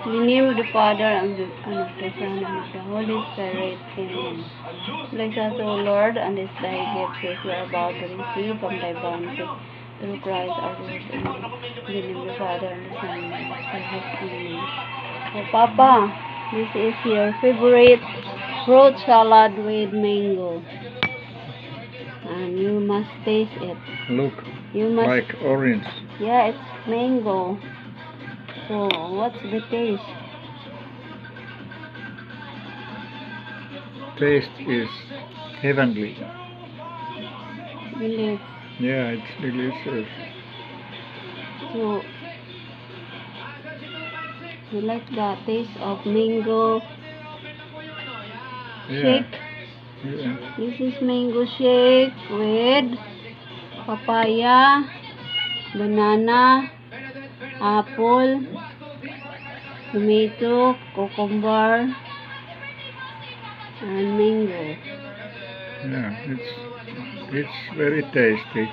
In the name of the Father, and of the Son, and of the Holy Spirit. Amen. Bless us, O Lord, and this thy gift which we are about to receive from thy bounty, through Christ our Lord. Amen. In the name of the Father, and the Son, and of the Spirit. Amen. Oh, Papa, this is your favorite fruit salad with mango. And you must taste it. Look, You must. like orange. Yeah, it's mango. So, what's the taste? Taste is heavenly. Really? Yeah, it's delicious. So, you like the taste of mango Yeah. shake? Yeah. This is mango shake with papaya, banana, apple, tomato, cucumber, and mango. Yeah, it's very tasty,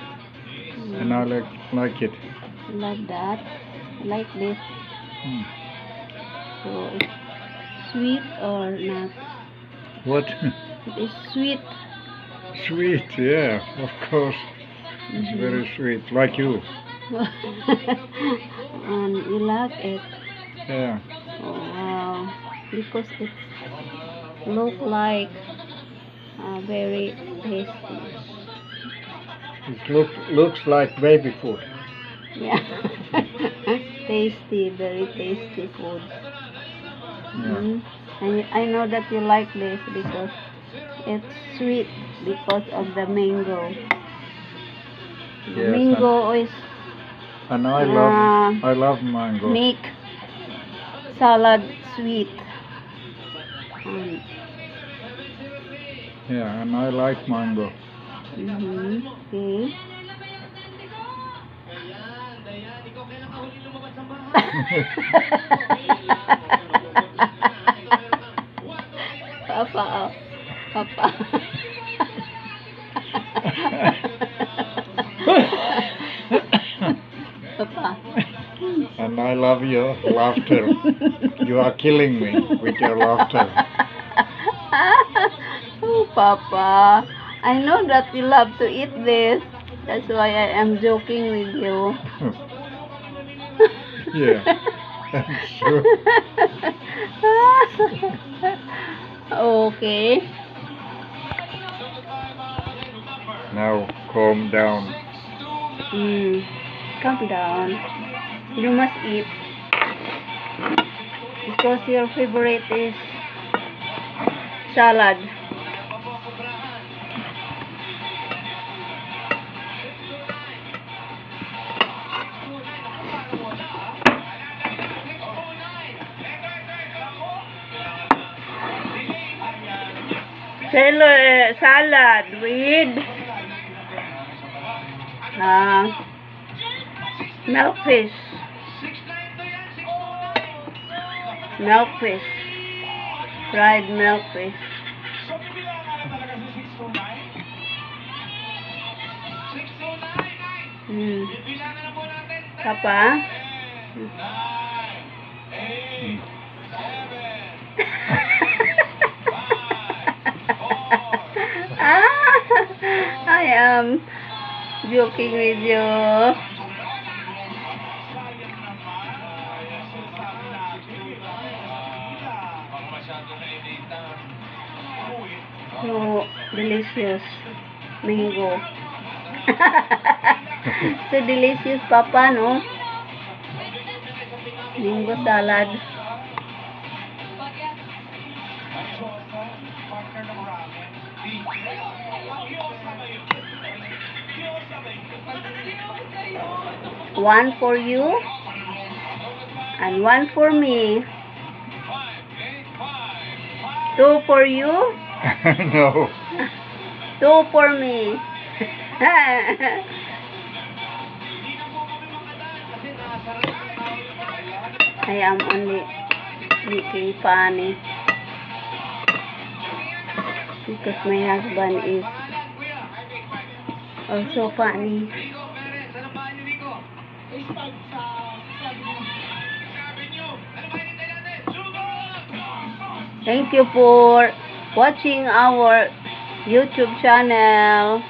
and I like it. Love that. Like this. Mm. So, it's sweet or not? What? It is sweet. Sweet, yeah, of course. It's very sweet, like you. And you like it. Yeah. Oh, wow. Because it look like very tasty. It looks like baby food. Yeah. Tasty, very tasty food. Yeah. And I know that you like this because it's sweet because of the mango. The Yes, mango is and I love mango. make salad sweet. Yeah, and I like mango. Okay. Papa, Papa. Papa. And I love your laughter. You are killing me with your laughter. Oh, Papa. I know that you love to eat this. That's why I am joking with you. Yeah, that's true. Okay. Now calm down. Calm down. You must eat. Because your favorite is salad. Salad with milkfish. Milkfish. Fried milkfish. Papa? I am joking with you. So delicious mango. So delicious, Papa, no? Mango salad. One for you and one for me. Two for you. No. Two for me. I am only making funny because my husband is also funny. Thank you for watching our YouTube channel.